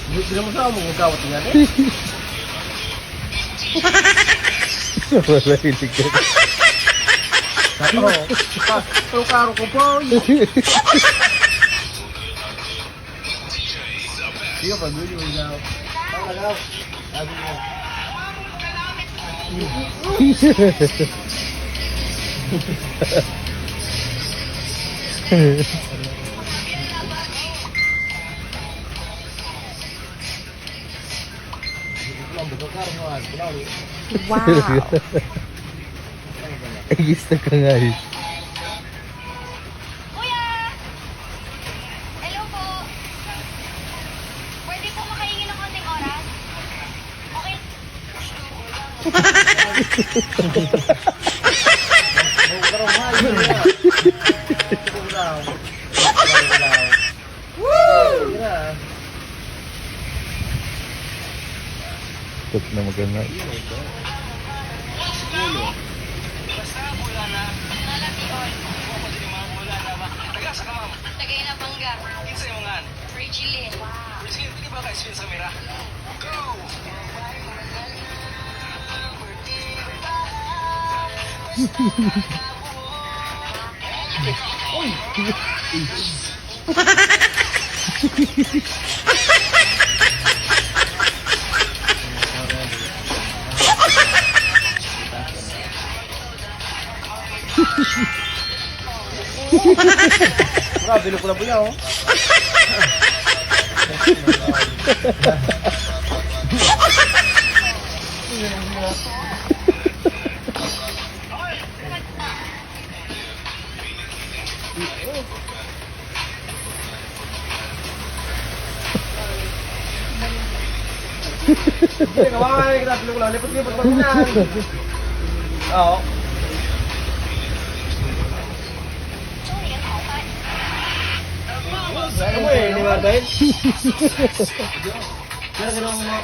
Hindi mo sa mong kawat niya eh. Wala hilig ka. Ako, karo ko po. Sige pa, gulo mo daw. Ang lagaw. Sabi mo. Wow. Ay, gusto ka nga eh. Kuya! Hello po. Pwede po makahingi ng konting oras? Okay. Tok na maganda. Tagay na bangga. Frigilin. Wow. Grabe, bilo ko na po niya, oh. Hindi, kawawa na kita, bilo ko lang. Lipot-lipot pa rin yan. Oo. Ano mo eh, hindi ba dahil? Kaya gano'n mo.